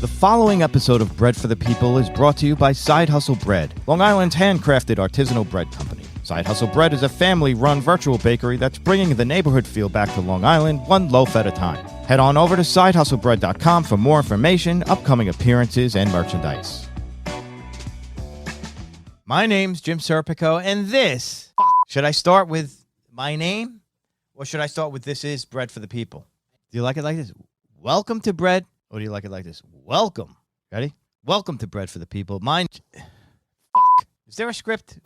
The following episode of Bread for the People is brought to you by Side Hustle Bread, Long Island's handcrafted artisanal bread company. Side Hustle Bread is a family-run virtual bakery that's bringing the neighborhood feel back to Long Island, one loaf at a time. Head on over to sidehustlebread.com for more information, upcoming appearances, and merchandise. My name's Jim Serpico, and this... Should I start with my name? Or should I start with This Is Bread for the People? Do you like it like this? Welcome to Bread. Or do you like it like this? Welcome. Ready? Welcome to Bread for the People. Mine... Is there a script?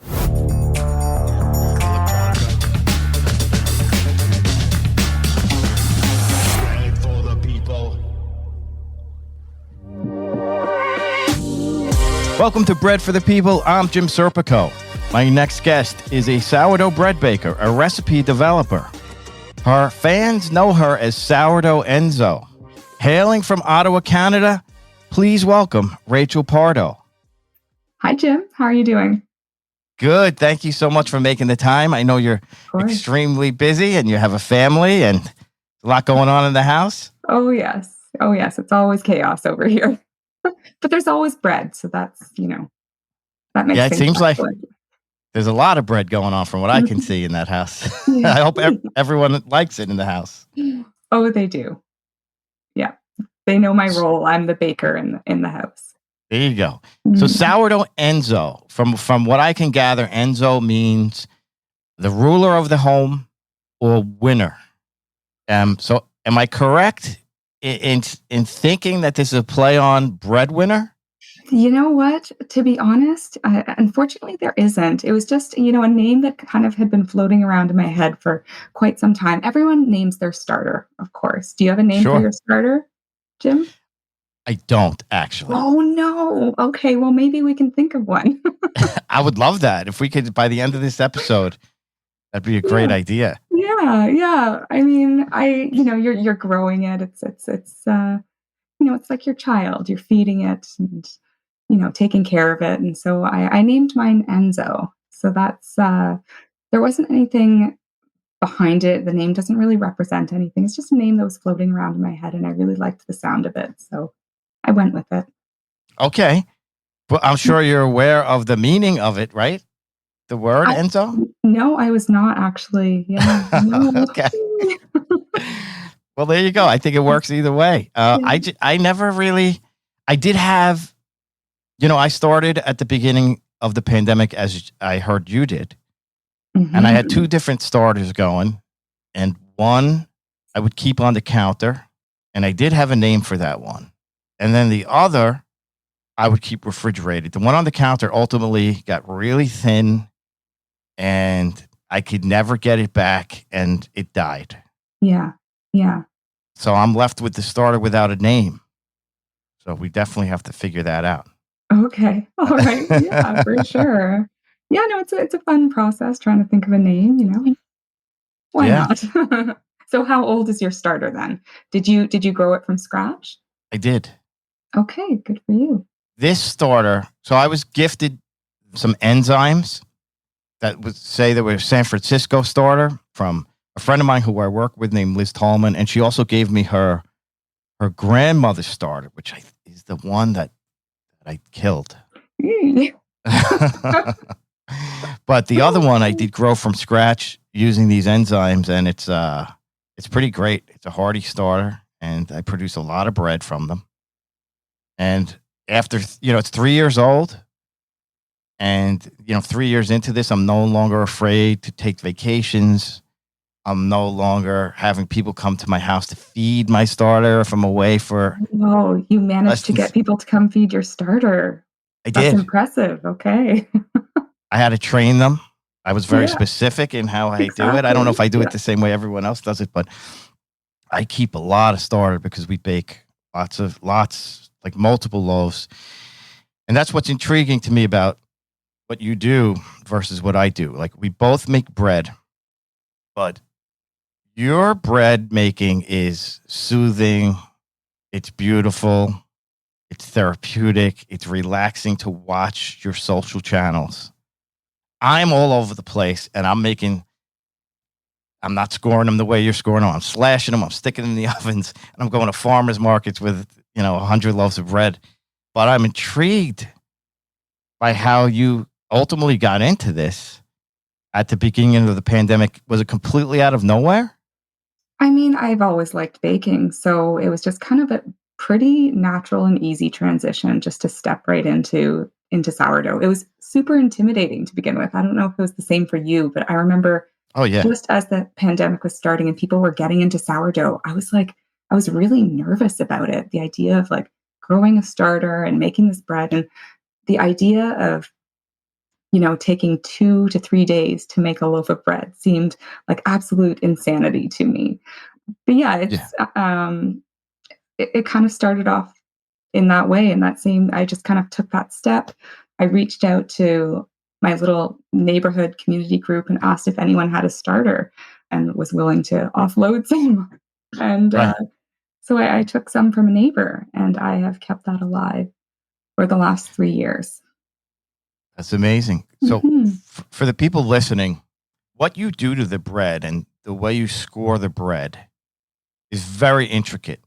Welcome to Bread for the People. I'm Jim Serpico. My next guest is a sourdough bread baker, a recipe developer. Her fans know her as Sourdough Enzo. Hailing from Ottawa, Canada, please welcome Rachel Pardoe. Hi, Jim. How are you doing? Good. Thank you so much for making the time. I know you're extremely busy and you have a family and a lot going on in the house. Oh, yes. Oh, yes. It's always chaos over here. But there's always bread. So that's, that makes it seems like there's a lot of bread going on from what I can see in that house. I hope everyone likes it in the house. Oh, they do. Yeah. They know my role. I'm the baker in the house. There you go. So Sourdough Enzo, from what I can gather, Enzo means the ruler of the home or winner. So am I correct in thinking that this is a play on breadwinner? You know what? To be honest, unfortunately, there isn't. It was just, a name that kind of had been floating around in my head for quite some time. Everyone names their starter, of course. Do you have a name for your starter, Jim? I don't, actually. Oh, no. Okay, well, maybe we can think of one. I would love that. If we could, by the end of this episode, that'd be a great idea. Yeah. I mean, you're growing it. It's it's like your child. You're feeding it and, taking care of it. And so I named mine Enzo. So that's, there wasn't anything behind it. The name doesn't really represent anything. It's just a name that was floating around in my head and I really liked the sound of it. So I went with it. Okay. Well, I'm sure you're aware of the meaning of it, right? The word Enzo? No, I was not actually. Yeah. No. Okay. Well, there you go. I think it works either way. I never really, I did have, I started at the beginning of the pandemic as I heard you did. Mm-hmm. And I had two different starters going. And one I would keep on the counter. And I did have a name for that one. And then the other I would keep refrigerated. The one on the counter ultimately got really thin. And I could never get it back. And it died. Yeah. So I'm left with the starter without a name. So we definitely have to figure that out. Okay. All right. Yeah, for sure. Yeah, no, it's a fun process trying to think of a name, Why not? So how old is your starter then? Did you grow it from scratch? I did. Okay, good for you. This starter, so I was gifted some enzymes that would say they were a San Francisco starter from a friend of mine who I work with named Liz Tallman. And she also gave me her grandmother's starter, which is the one that I killed. But the other one I did grow from scratch using these enzymes, and it's pretty great. It's a hearty starter, and I produce a lot of bread from them. And after, it's 3 years old, and, 3 years into this, I'm no longer afraid to take vacations. I'm no longer having people come to my house to feed my starter if I'm away for... Oh, you managed to get people to come feed your starter. I did. That's impressive. Okay. I had to train them. I was very specific in how I do it. I don't know if I do it the same way everyone else does it, but I keep a lot of starter because we bake lots, like multiple loaves. And that's what's intriguing to me about what you do versus what I do. Like, we both make bread, but your bread making is soothing. It's beautiful. It's therapeutic. It's relaxing to watch your social channels. I'm all over the place, and I'm not scoring them the way you're scoring them. I'm slashing them. I'm sticking them in the ovens, and I'm going to farmers markets with, 100 loaves of bread. But I'm intrigued by how you ultimately got into this at the beginning of the pandemic. Was it completely out of nowhere? I mean, I've always liked baking, so it was just kind of a pretty natural and easy transition just to step right into sourdough. It was super intimidating to begin with. I don't know if it was the same for you, but I remember Oh, yeah. just as the pandemic was starting and people were getting into sourdough, I was really nervous about it. The idea of like growing a starter and making this bread and the idea of taking 2 to 3 days to make a loaf of bread seemed like absolute insanity to me. But yeah, Yeah. it kind of started off in that way. And I just kind of took that step. I reached out to my little neighborhood community group and asked if anyone had a starter and was willing to offload some. And Right. so I took some from a neighbor and I have kept that alive for the last 3 years. That's amazing. So, Hmm. for the people listening, what you do to the bread and the way you score the bread is very intricate.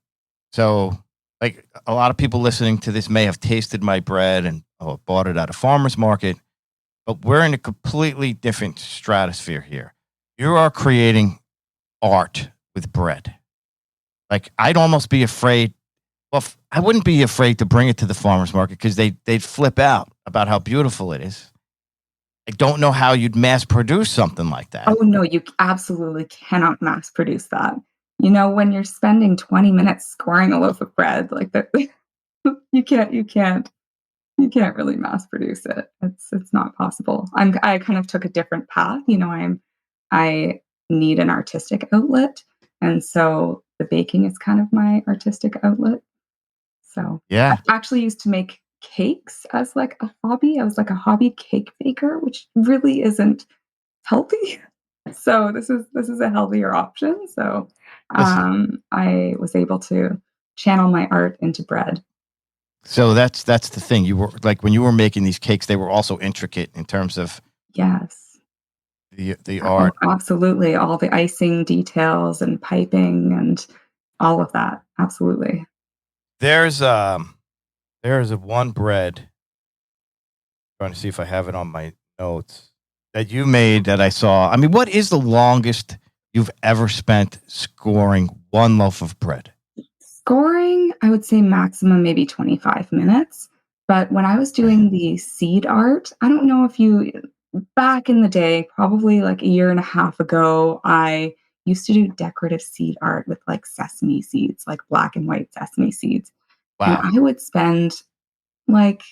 So, like a lot of people listening to this may have tasted my bread and bought it at a farmer's market, but we're in a completely different stratosphere here. You are creating art with bread. Like I'd almost be afraid. Well, I wouldn't be afraid to bring it to the farmer's market because they'd flip out about how beautiful it is. I don't know how you'd mass produce something like that. Oh, no, you absolutely cannot mass produce that. When you're spending 20 minutes scoring a loaf of bread, like that, you can't really mass produce it. It's not possible. I kind of took a different path. I need an artistic outlet, and so the baking is kind of my artistic outlet. So I Yeah. actually used to make cakes as like a hobby. I was like a hobby cake baker, which really isn't healthy. So this is a healthier option. So Listen. I was able to channel my art into bread. So that's the thing. You were like when you were making these cakes, they were also intricate in terms of Yes. the Oh, art. absolutely. All the icing details and piping and all of that. Absolutely. There's there's a one bread. Trying to see if I have it on my notes that you made that I saw. I mean, what is the longest you've ever spent scoring one loaf of bread? Scoring, I would say maximum maybe 25 minutes. But when I was Okay. doing the seed art, I don't know if you, back in the day, probably like a year and a half ago, I used to do decorative seed art with like sesame seeds, like black and white sesame seeds. And Wow. I would spend like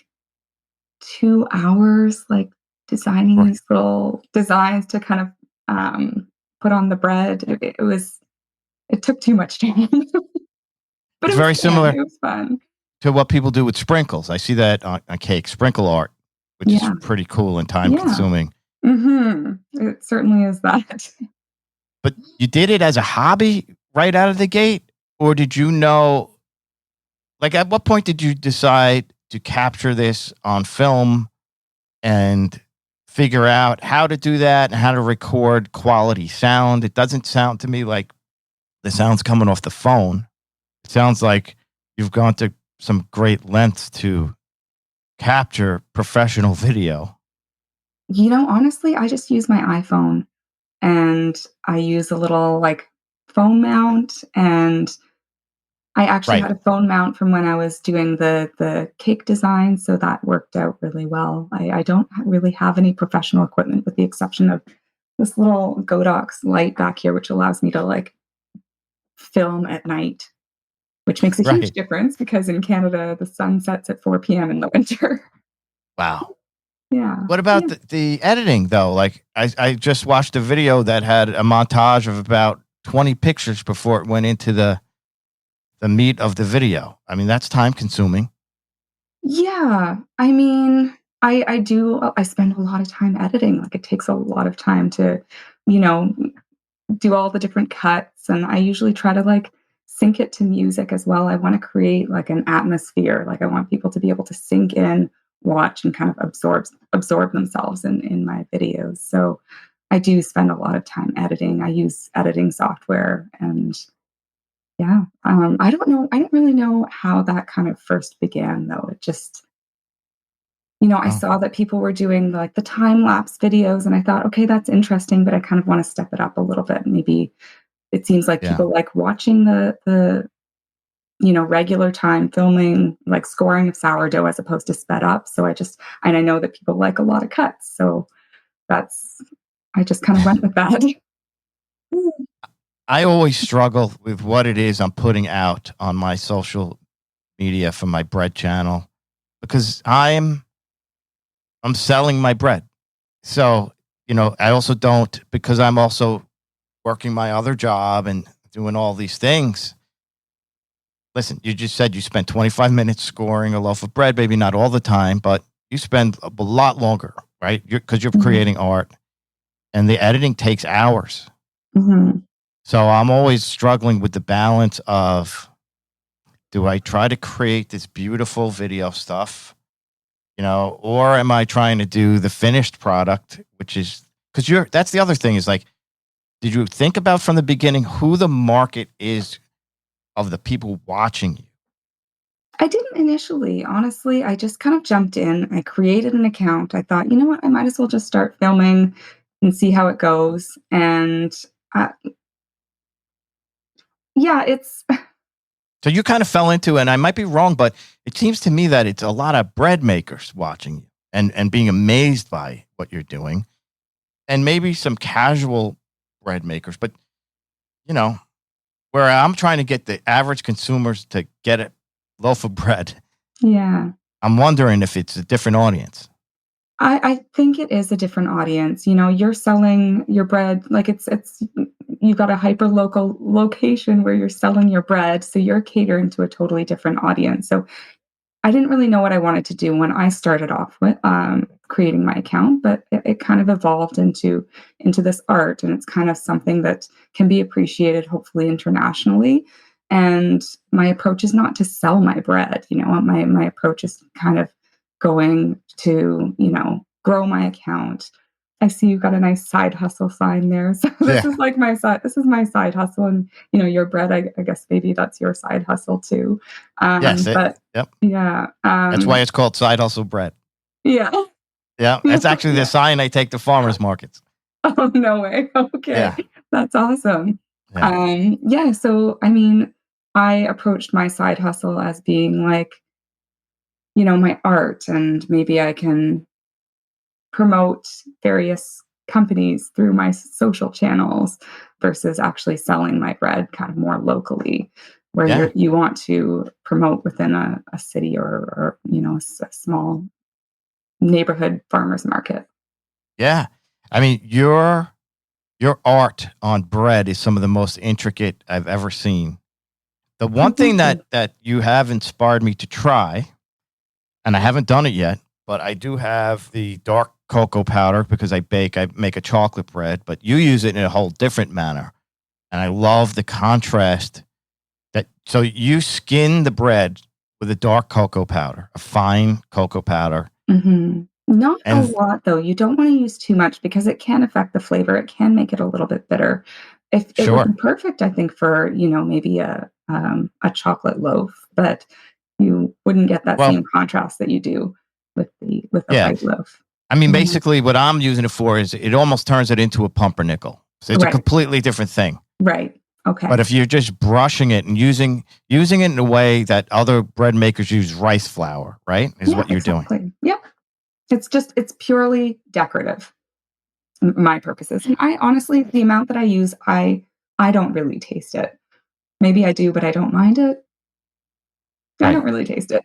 2 hours like designing Right. these little designs to kind of put on the bread. It took too much time, but It's it was very fun. similar It was fun. to what people do with sprinkles. I see that on cake, sprinkle art, which is Yeah, pretty cool and time yeah. consuming. It certainly is that. But you did it as a hobby right out of the gate? Or did you know, like, at what point did you decide to capture this on film and figure out how to do that and how to record quality sound? It doesn't sound to me like the sound's coming off the phone. It sounds like you've gone to some great lengths to capture professional video. Honestly, I just use my iPhone and I use a little like phone mount, and I actually Right. had a phone mount from when I was doing the cake design, so that worked out really well. I don't really have any professional equipment with the exception of this little Godox light back here, which allows me to like film at night, which makes a huge Right. difference because in Canada the sun sets at 4 p.m. in the winter. Wow. Yeah. What about Yeah. the editing though? Like I just watched a video that had a montage of about 20 pictures before it went into the meat of the video. I mean, that's time consuming. Yeah. I mean, I spend a lot of time editing. Like it takes a lot of time to, you know, do all the different cuts, and I usually try to like sync it to music as well. I want to create like an atmosphere. Like I want people to be able to sink in, watch, and kind of absorb themselves in my videos. So I do spend a lot of time editing. I use editing software, and Yeah. I don't know. I don't really know how that kind of first began, though. It just, I Oh, saw that people were doing like the time lapse videos, and I thought, okay, that's interesting, but I kind of want to step it up a little bit. Maybe it seems like yeah. people like watching the regular time filming, like scoring of sourdough as opposed to sped up. So and I know that people like a lot of cuts. So that's, I just kind of went with that. I always struggle with what it is I'm putting out on my social media for my bread channel because I'm selling my bread. So, I also don't because I'm also working my other job and doing all these things. Listen, you just said you spent 25 minutes scoring a loaf of bread, maybe not all the time, but you spend a lot longer, right? Because you're Mhm. creating art and the editing takes hours. Mhm. So I'm always struggling with the balance of do I try to create this beautiful video stuff, or am I trying to do the finished product, which is because that's the other thing is like, did you think about from the beginning who the market is of the people watching you? I didn't initially, honestly. I just kind of jumped in. I created an account. I thought, you know what? I might as well just start filming and see how it goes. And uh, yeah, it's So you kind of fell into, and I might be wrong, but it seems to me that it's a lot of bread makers watching you and being amazed by what you're doing, and maybe some casual bread makers. But you know, where I'm trying to get the average consumers to get a loaf of bread, yeah. I'm wondering if it's a different audience. I think it is a different audience. You're selling your bread like it's you've got a hyper local location where you're selling your bread, so you're catering to a totally different audience. So I didn't really know what I wanted to do when I started off with creating my account, but it kind of evolved into this art, and it's kind of something that can be appreciated, hopefully internationally. And my approach is not to sell my bread. My approach is kind of going to grow my account. I see you've got a nice side hustle sign there. So this Yeah. is like my side. This is my side hustle, and your bread. I guess maybe that's your side hustle too. Yes. But Yep. yeah. That's why it's called side hustle bread. Yeah. Yeah. That's actually the Yeah. sign I take to farmers markets. Oh, no way. Okay. Yeah. That's awesome. Yeah. Yeah, so I mean, I approached my side hustle as being like, my art, and maybe I can promote various companies through my social channels versus actually selling my bread kind of more locally, where Yeah. you want to promote within a city, or a small neighborhood farmers market. Yeah. I mean, your art on bread is some of the most intricate I've ever seen. The Oh, one thing thank that you. that you have inspired me to try, and I haven't done it yet, but I do have the dark cocoa powder because I make a chocolate bread, but you use it in a whole different manner. And I love the contrast that so you skin the bread with a dark cocoa powder, a fine cocoa powder. Not a And lot, though. You don't want to use too much because it can affect the flavor. It can make it a little bit bitter. If it would be sure. perfect, I think, for maybe a chocolate loaf, but you wouldn't get that Well, same contrast that you do with a yeah. white loaf. I mean, Yeah. basically, what I'm using it for is it almost turns it into a pumpernickel. So it's a Right. completely different thing. Right. But Okay. if you're just brushing it and using it in a way that other bread makers use rice flour, right, is Yeah. what you're doing. Exactly. Yep. It's purely decorative, my purposes, and I honestly, the amount that I use, I don't really taste it. Maybe I do, but I don't mind it. I Right. don't really taste it.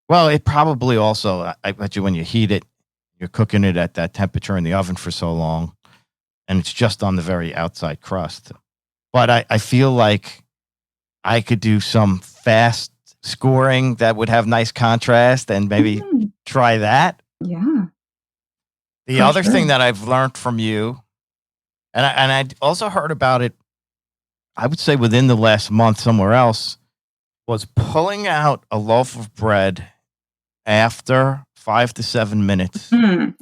Well, it probably also, I bet you when you heat it, you're cooking it at that temperature in the oven for so long, and it's just on the very outside crust. But I feel like I could do some fast scoring that would have nice contrast and maybe Mhm. try that. Yeah, The for other thing sure. that I've learned from you, and I also heard about it, I would say within the last month somewhere else, was pulling out a loaf of bread after 5 to 7 minutes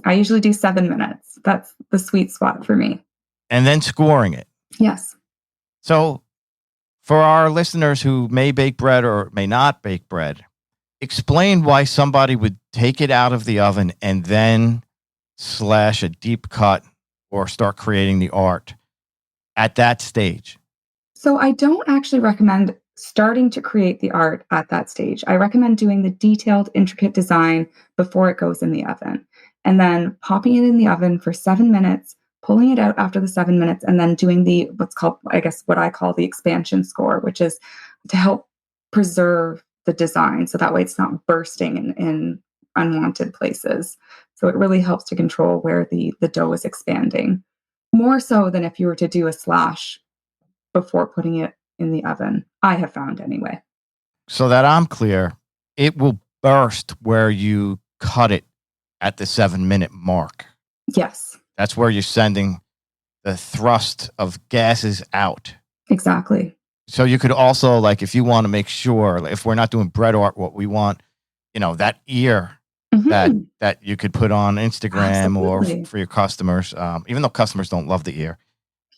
I usually do 7 minutes. That's the sweet spot for me. and then scoring it. Yes. So For our listeners who may bake bread or may not bake bread, explain why somebody would take it out of the oven and then slash a deep cut or start creating the art at that stage. So I don't actually recommend starting to create the art at that stage. I recommend doing the detailed, intricate design before it goes in the oven and then popping it in the oven for 7 minutes, pulling it out after the 7 minutes, and then doing the what's called, I guess, what I call the expansion score, which is to help preserve the design. So that way it's not bursting in unwanted places. So it really helps to control where the dough is expanding more so than if you were to do a slash before putting it in the oven. I have found anyway. So that I'm clear, it will burst where you cut it at the 7 minute mark. Yes, That's where you're sending the thrust of gases out. exactly. So you could also, like, if you want to make sure, like, if we're not doing bread art, what we want, that ear Mhm. that you could put on Instagram or Absolutely. for your customers, even though customers don't love the ear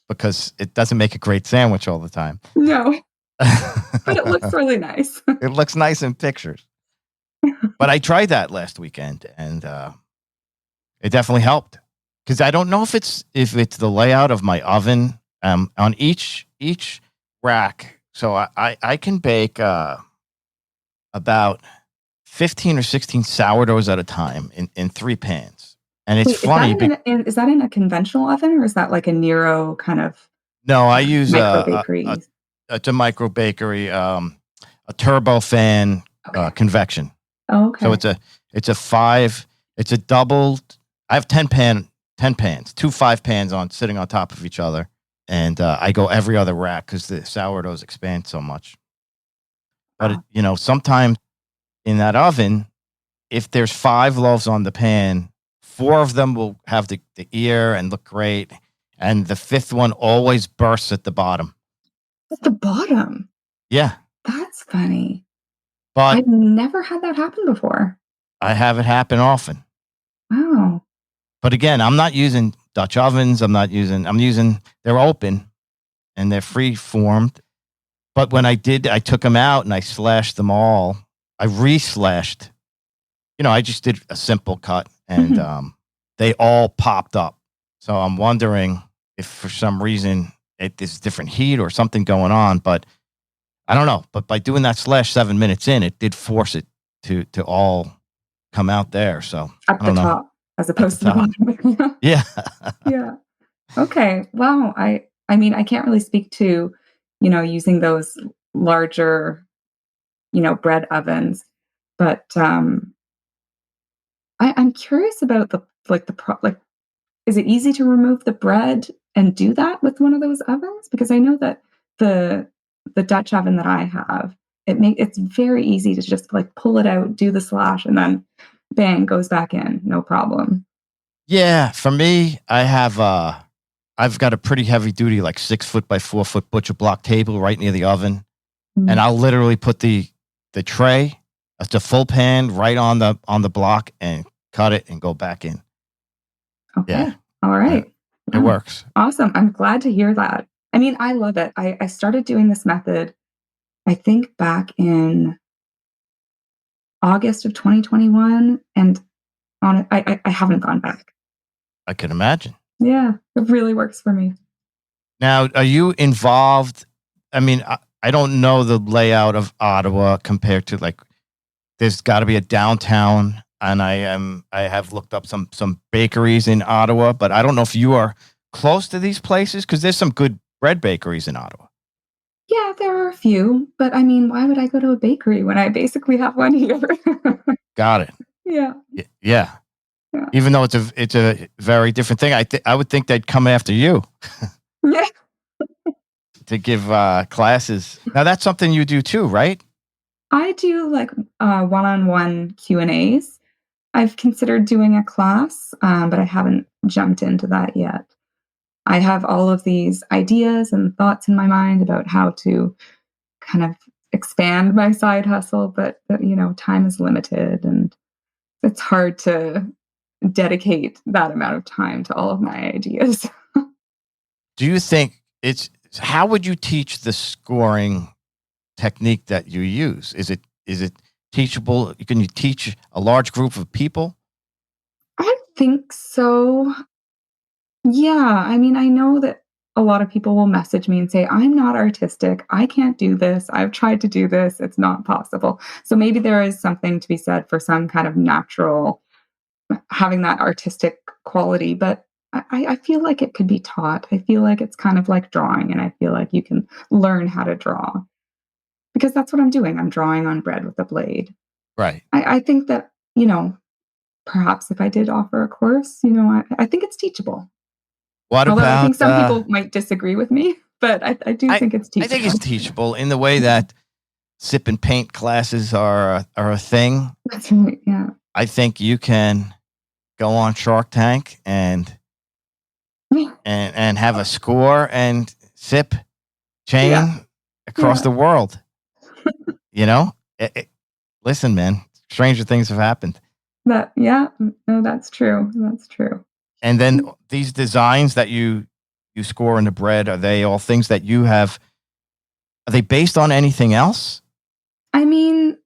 because it doesn't make a great sandwich all the time. No, but it looks really nice. It looks nice in pictures. But I tried that last weekend, and it definitely helped. Because I don't know if it's the layout of my oven on each rack. So I can bake about 15 or 16 sourdoughs at a time in 3 pans. And it's Wait, is that funny. is that in a conventional oven or is that like a Nero kind of No, I use micro bakery? it's a micro bakery, a turbofan Okay. convection. Oh, So okay. it's a five. It's a double. I have 10 pans, 2 5 pans sitting on top of each other, and I go every other rack because the sourdoughs expand so much. But Wow. sometimes in that oven, if there's 5 loaves on the pan, 4 of them will have the ear and look great, and the fifth one always bursts at the bottom. At the bottom. Yeah, That's funny. but I've never had that happen before. I have it happen often. Wow. But again, I'm not using Dutch ovens. I'm using, they're open and they're free formed. But when I took them out and I slashed them all. I re-slashed. I just did a simple cut and Mhm. they all popped up. So I'm wondering if for some reason there's different heat or something going on. But I don't know. But by doing that slash 7 minutes in, it did force it to all come out there. So At I the don't know. top as At the opposed to the top. bottom. Yeah. Yeah. Okay. Wow. I mean, I can't really speak to, using those larger, bread ovens, but I'm curious about like is it easy to remove the bread and do that with one of those ovens? Because I know that the the Dutch oven that I have, it's very easy to just like pull it out, do the slash, and then bang goes back in, no problem. Yeah, for me, I've got a pretty heavy duty, like 6 foot by 4 foot butcher block table right near the oven, and Mm, I'll literally put the tray, it's a full pan right on the block and cut it and go back in. Yeah, okay. All uh, right. it Wow. works. Awesome. I'm glad to hear that. I mean, I love it. I started doing this method, I think back in August of 2021, and on it, I haven't gone back. I can imagine. Yeah, it really works for me. Now, are you involved? I mean, I don't know the layout of Ottawa compared to like. There's got to be a downtown, and I have looked up some bakeries in Ottawa, but I don't know if you are close to these places because there's some good bread bakeries in Ottawa. Yeah, there are a few, but I mean, why would I go to a bakery when I basically have one here? Got it. Yeah, Yeah. yeah, Even though it's a very different thing, I would think they'd come after you yeah. to give classes. Now that's something you do too, right? I do like one-on-one Q&As. I've considered doing a class, but I haven't jumped into that yet. I have all of these ideas and thoughts in my mind about how to kind of expand my side hustle, but time is limited and it's hard to dedicate that amount of time to all of my ideas. Do you think it's how would you teach the scoring technique that you use? Is it teachable? Can you teach a large group of people? I think so. Yeah, I mean, I know that a lot of people will message me and say, "I'm not artistic. I can't do this. I've tried to do this. It's not possible." So maybe there is something to be said for some kind of natural having that artistic quality, but I feel like it could be taught. I feel like it's kind of like drawing, and I feel like you can learn how to draw because that's what I'm doing. I'm drawing on bread with a blade. Right. I think that, perhaps if I did offer a course, I think it's teachable. What Although I think about some people might disagree with me, but I do I think it's I think it's teachable. teachable in the way that sip and paint classes are a thing. That's right. Yeah. I think you can go on Shark Tank Yeah. and have a score and sip Yeah. chain across Yeah. the world. You know, listen, man, stranger things have happened. Yeah. No, that's true. That's true. And then these designs that you score in the bread, are they all things that you have? Are they based on anything else? I mean,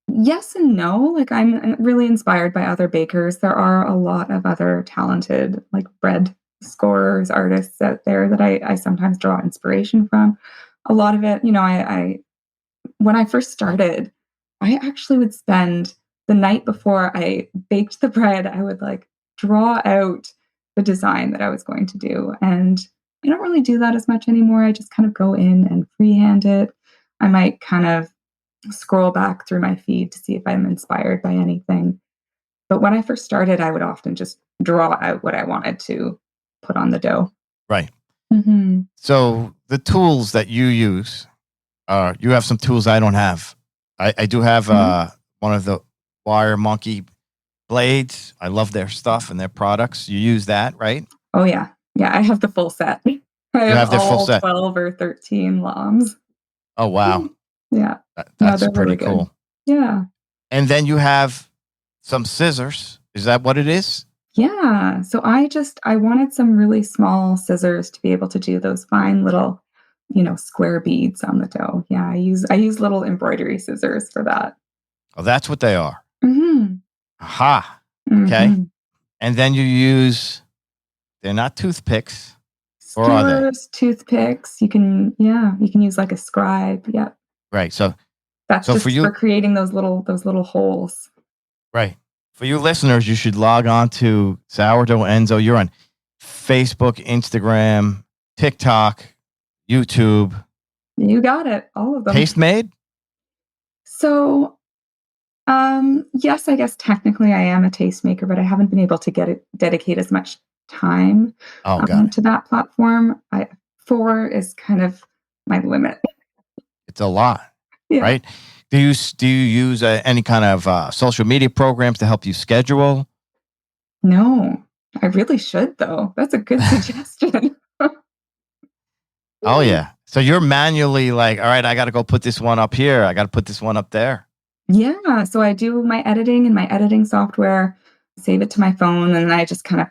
yes and no. Like, I'm really inspired by other bakers. There are a lot of other talented, like, bread scorers, artists out there that I sometimes draw inspiration from. A lot of it, I when I first started, I actually would spend the night before I baked the bread, I would like draw out the design that I was going to do. And I don't really do that as much anymore. I just kind of go in and freehand it. I might kind of scroll back through my feed to see if I'm inspired by anything. But when I first started, I would often just draw out what I wanted to put on the dough. Right. Hmm. So the tools that you use, you have some tools I don't have. I do have one of the Wire Monkey blades. I love their stuff and their products. You use that, right? Oh, yeah. Yeah, I have the full set. I You have have their full all set. 12 or 13 LOMs. Oh wow, Yeah. No, that's they're pretty really good. cool. Yeah. And then you have some scissors. Is that what it is? Yeah. So I wanted some really small scissors to be able to do those fine little, square beads on the dough. Yeah, I use little embroidery scissors for that. Oh, that's what they are. Mhm. Aha. Okay. Mhm. And then you use. They're not toothpicks, or are they? Skewers, toothpicks, you can use like a scribe. Yep. Right. So That's so for just for you, creating those little holes. right. For you listeners, you should log on to Sourdough Enzo. You're on Facebook, Instagram, TikTok, YouTube. You got it. All of them. Taste Made? So, yes, I guess technically I am a tastemaker, but I haven't been able to dedicate as much time Oh, got it. to that platform. Four is kind of my limit. It's a lot, Yeah. right? Do you use any kind of social media programs to help you schedule? No, I really should though. That's a good suggestion. Oh yeah. So you're manually like, all right, I got to go put this one up here. I got to put this one up there. Yeah. So I do my editing in my editing software, save it to my phone, and then I just kind of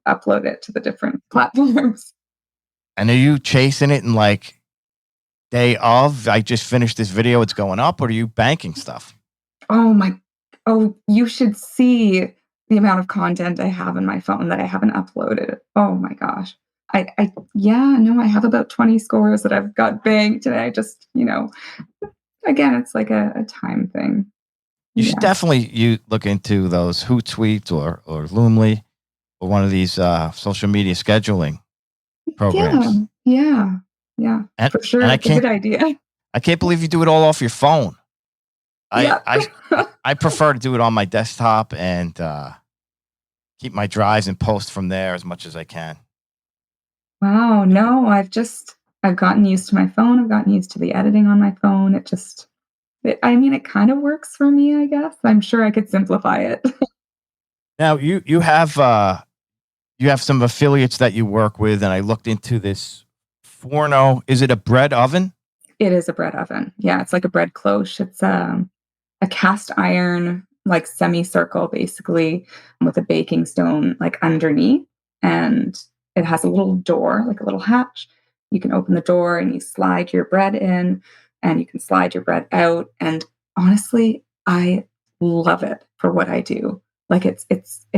upload it to the different platforms. And are you chasing it in like day of? I just finished this video. It's going up, or are you banking stuff? Oh my you should see the amount of content I have in my phone that I haven't uploaded. Oh my gosh. Yeah, no, I have about 20 scores that I've got banked and I just, again, it's like a time thing. You should Yeah. definitely you look into those Hootsuite or Loomly or one of these social media scheduling Yeah. programs. Yeah. Yeah. And For sure. and It's a good idea. I can't believe you do it all off your phone. I Yeah. I I prefer to do it on my desktop and keep my drives and post from there as much as I can. Wow. No, I've gotten used to my phone. I've gotten used to the editing on my phone. I mean, it kind of works for me, I guess. I'm sure I could simplify it. Now you have some affiliates that you work with, and I looked into this Forno. Is it a bread oven? It is a bread oven. Yeah, it's like a bread cloche. It's a cast iron, like semicircle, basically, with a baking stone like underneath, and it has a little door, like a little hatch. you can open the door and you slide your bread in and you can slide your bread out. And honestly, I love it for what I do. Like it's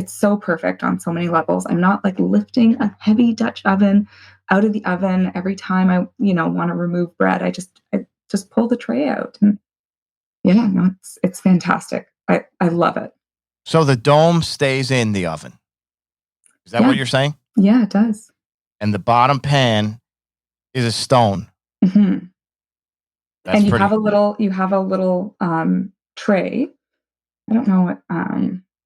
so perfect on so many levels. I'm not like lifting a heavy Dutch oven out of the oven every time I, want to remove bread. I just pull the tray out. And yeah, no, it's fantastic. I love it. So the dome stays in the oven. Is that Yeah. what you're saying? Yeah, it does. And the bottom pan is a stone. Mm-hmm. That's And you pretty. have a little tray. I don't know what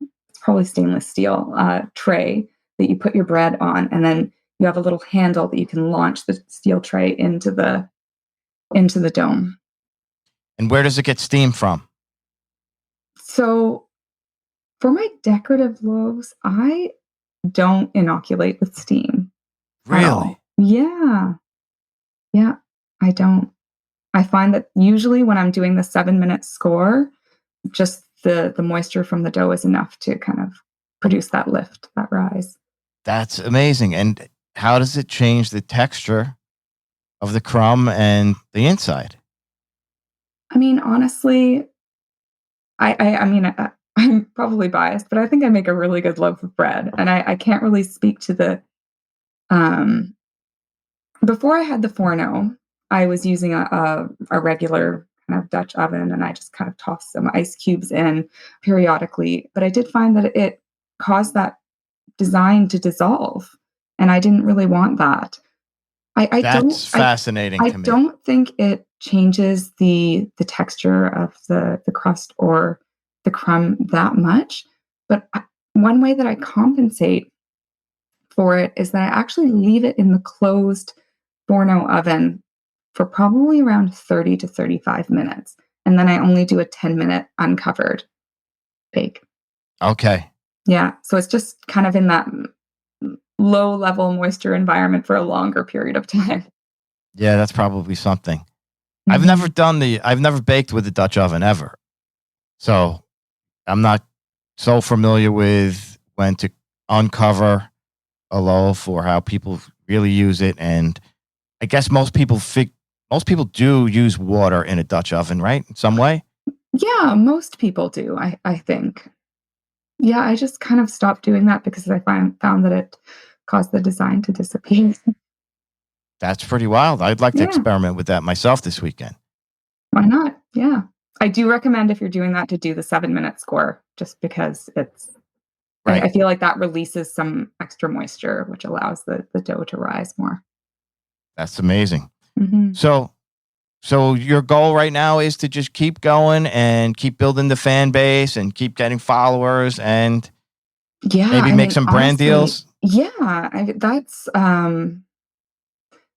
it's probably stainless steel tray that you put your bread on, and then you have a little handle that you can launch the steel tray into the dome. And where does it get steam from? So for my decorative loaves, I don't inoculate with steam at Really? all. Yeah. Yeah, I don't. I find that usually when I'm doing the 7-minute score, just the moisture from the dough is enough to kind of produce that lift, that rise. That's amazing. And how does it change the texture of the crumb and the inside? I mean, honestly, I'm probably biased, but I think I make a really good loaf of bread, and I can't really speak to the. Before I had the Forno, I was using a regular kind of Dutch oven, and I just kind of tossed some ice cubes in periodically. But I did find that it caused that design to dissolve, and I didn't really want that. I don't That's fascinating I to me. don't think it changes the texture of the crust or the crumb that much. But one way that I compensate for it is that I actually leave it in the closed Forno oven for probably around 30 to 35 minutes. And then I only do a 10-minute uncovered bake. Okay. Yeah. So it's just kind of in that low level moisture environment for a longer period of time. Yeah, that's probably something. Mhm. I've never baked with a Dutch oven ever. So I'm not so familiar with when to uncover a loaf or how people really use it. And I guess most people do use water in a Dutch oven, right? In some way. Yeah, most people do, I think. Yeah, I just kind of stopped doing that because I found that it caused the design to disappear. That's pretty wild. I'd like to Yeah, experiment with that myself this weekend. why not? Yeah. I do recommend if you're doing that to do the 7-minute score just because I Right. feel like that releases some extra moisture, which allows the dough to rise more. That's amazing. Hmm. So So your goal right now is to just keep going and keep building the fan base and keep getting followers and Yeah, maybe I make mean, some brand honestly, deals. yeah, that's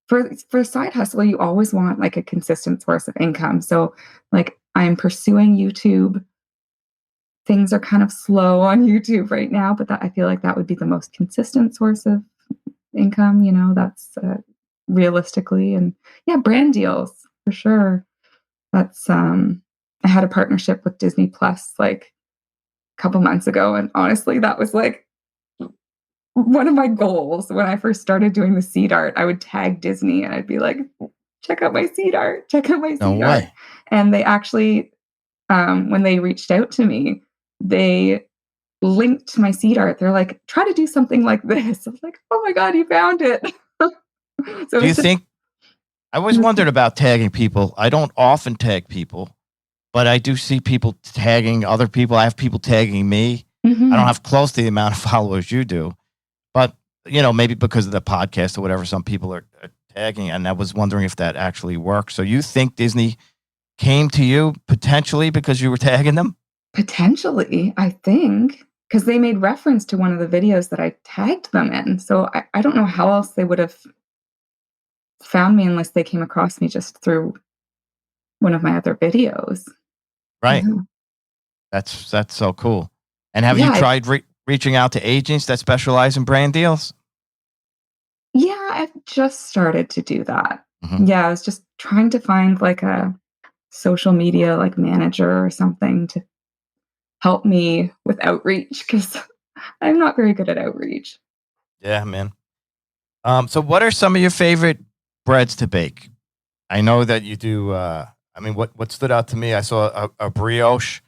for side hustle, you always want like a consistent source of income. So, like, I'm pursuing YouTube. Things are kind of slow on YouTube right now, but I feel like that would be the most consistent source of income. That's realistically, and yeah, brand deals for sure. That's I had a partnership with Disney Plus like a couple months ago, and honestly, that was like one of my goals when I first started doing the seed art. I would tag Disney and I'd be like, check out my seed art, check out my No seed art. way. And they actually, when they reached out to me, they linked my seed art. They're like, try to do something like this. I was like, oh my God, you found it. So Do you it's just, think I always wondered about tagging people? I don't often tag people, but I do see people tagging other people. I have people tagging me. I don't Mhm. have close to the amount of followers you do, but maybe because of the podcast or whatever, some people are tagging. And I was wondering if that actually works. So you think Disney came to you potentially because you were tagging them? Potentially, I think, because they made reference to one of the videos that I tagged them in. So I don't know how else they would have found me unless they came across me just through one of my other videos. Right. Yeah. That's so cool. And have you Yeah, tried reaching out to agents that specialize in brand deals? yeah, I've just started to do that. Hmm. Yeah, I was just trying to find like a social media like manager or something to help me with outreach because I'm not very good at outreach. Yeah, man. So what are some of your favorite? breads to bake. I know that you do. I mean, what stood out to me? I saw a brioche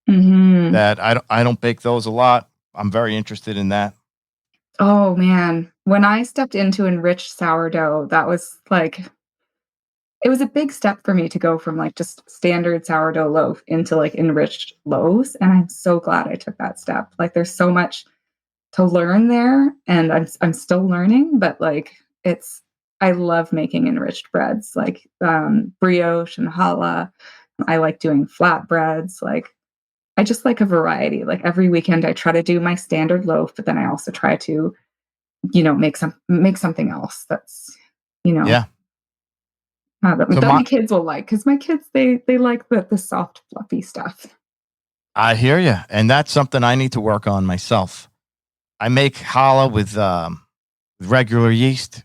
Hmm. that I don't bake those a lot. I'm very interested in that. Oh man, when I stepped into enriched sourdough, that was like it was a big step for me to go from like just standard sourdough loaf into like enriched loaves, and I'm so glad I took that step. Like there's so much to learn there, and I'm still learning, but like it's I love making enriched breads like brioche and challah. I like doing flatbreads. Like I just like a variety. Like every weekend I try to do my standard loaf, but then I also try to, make something else that's, you know, Yeah. So that my kids will like because my kids they like the soft fluffy stuff. I hear you, and that's something I need to work on myself. I make challah with regular yeast.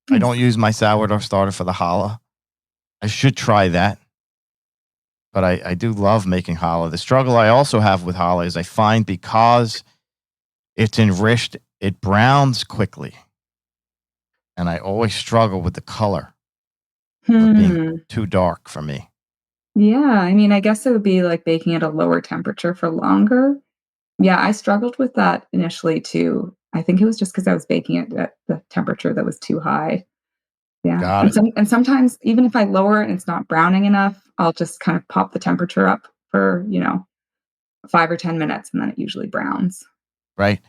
I Nice. don't use my sourdough starter for the challah. I should try that, but I do love making challah. The struggle I also have with challah is I find because it's enriched, it browns quickly, and I always struggle with the color of it being Hmm. too dark for me. Yeah, I mean, I guess it would be like baking at a lower temperature for longer. Yeah, I struggled with that initially too. I think it was just because I was baking it at the temperature that was too high. Yeah, Got it. and sometimes even if I lower it and it's not browning enough, I'll just kind of pop the temperature up for, 5 or 10 minutes, and then it usually browns. Right.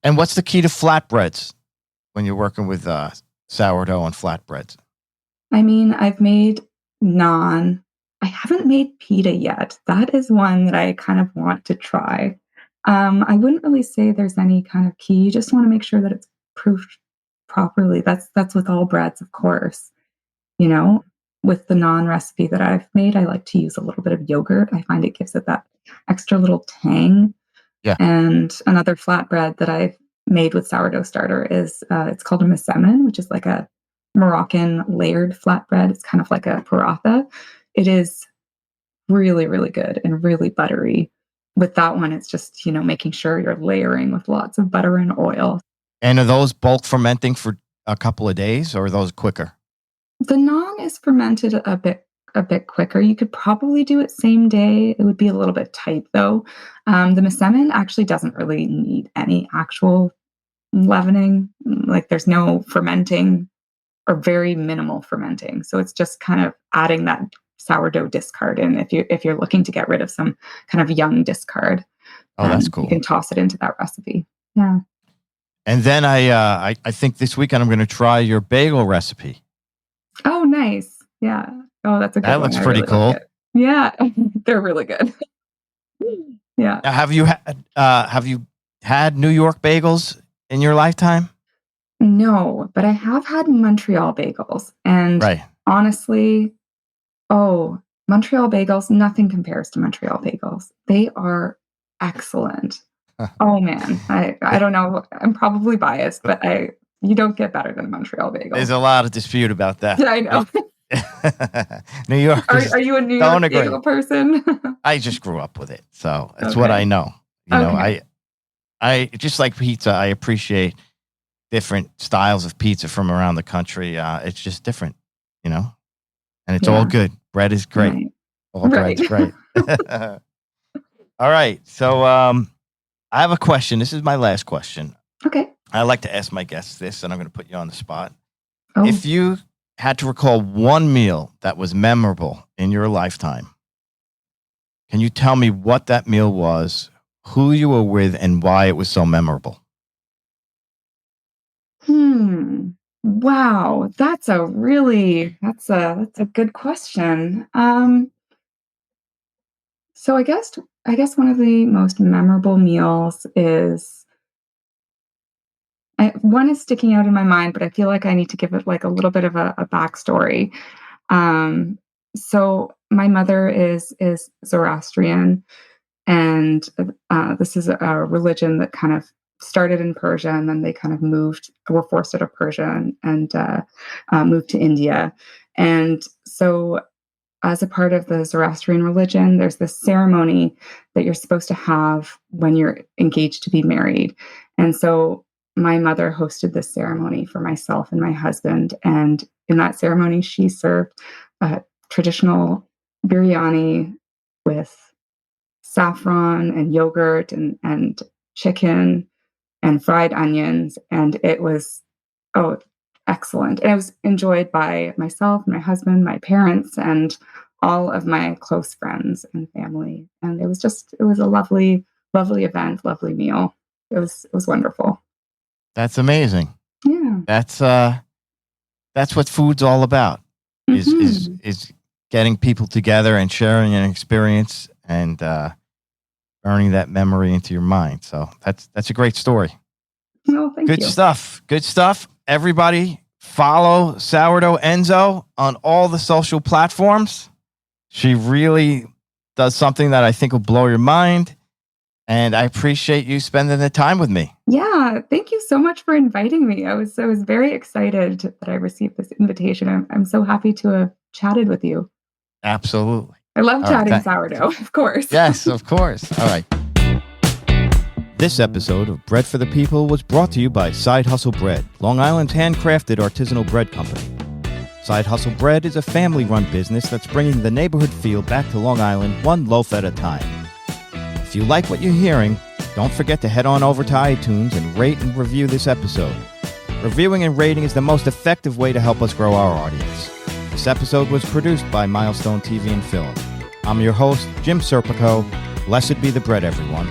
And what's the key to flatbreads when you're working with sourdough and flatbreads? I mean, I've made naan. I haven't made pita yet. That is one that I kind of want to try. I wouldn't really say there's any kind of key. You just want to make sure that it's proofed properly. That's with all breads, of course. You know, with the naan recipe that I've made, I like to use a little bit of yogurt. I find it gives it that extra little tang. Yeah. And another flatbread that I've made with sourdough starter is it's called a mesemen, which is like a Moroccan layered flatbread. It's kind of like a paratha. It is really, really good and really buttery. With that one, it's just, making sure you're layering with lots of butter and oil. And are those bulk fermenting for a couple of days, or are those quicker? The naan is fermented a bit quicker. You could probably do it same day. It would be a little bit tight though. The mesemen actually doesn't really need any actual leavening. Like there's no fermenting or very minimal fermenting. So it's just kind of adding that sourdough discard in if you're looking to get rid of some kind of young discard, Oh, that's you cool. can toss it into that recipe. Yeah. And then I think this weekend I'm going to try your bagel recipe. Oh, nice. Yeah. Oh, that's a That good one. looks I pretty really like cool. it. Yeah, they're really good. Yeah. Now, have you had New York bagels in your lifetime? No, but I have had Montreal bagels, and Right. honestly, oh, Montreal bagels, nothing compares to Montreal bagels. They are excellent. Oh man, I don't know. I'm probably biased, but I you don't get better than a Montreal There's bagel. a lot of dispute about that. Yeah, I know. New Are Yorkers are you a New don't York agree. bagel person? I just grew up with it, so it's what Okay. I know. Okay. I just like pizza. I appreciate different styles of pizza from around the country. It's just different, you know, and it's all Yeah. good. Bread is great. Right. All Right. bread's great. All right. So I have a question. This is my last question. Okay. I like to ask my guests this, and I'm going to put you on the spot. Oh. If you had to recall one meal that was memorable in your lifetime, can you tell me what that meal was, who you were with, and why it was so memorable? Hmm. Wow. That's a good question. So I guess one of the most memorable meals is one is sticking out in my mind, but I feel like I need to give it like a little bit of a backstory. Um, so my mother is Zoroastrian, and this is a religion that kind of started in Persia, and then they kind of were forced out of Persia and moved to India. And so as a part of the Zoroastrian religion, there's this ceremony that you're supposed to have when you're engaged to be married. And so my mother hosted this ceremony for myself and my husband. And in that ceremony, she served traditional biryani with saffron and yogurt and chicken and fried onions. And it was, oh, excellent. And it was enjoyed by myself, my husband, my parents, and all of my close friends and family. And it was a lovely, lovely event, lovely meal. It was wonderful. That's amazing. Yeah. That's what food's all about. Is getting people together and sharing an experience and burning that memory into your mind. So that's a great story. No, thank you. Good stuff. Good stuff. Everybody follow Sourdough Enzo on all the social platforms. She really does something that I think will blow your mind. And I appreciate you spending the time with me. Yeah, thank you so much for inviting me. I was very excited that I received this invitation. I'm so happy to have chatted with you. Absolutely. I love chatting sourdough, of course. Yes, of course. All right. This episode of Bread for the People was brought to you by Side Hustle Bread, Long Island's handcrafted artisanal bread company. Side Hustle Bread is a family-run business that's bringing the neighborhood feel back to Long Island one loaf at a time. If you like what you're hearing, don't forget to head on over to iTunes and rate and review this episode. Reviewing and rating is the most effective way to help us grow our audience. This episode was produced by Milestone TV and Film. I'm your host, Jim Serpico. Blessed be the bread, everyone.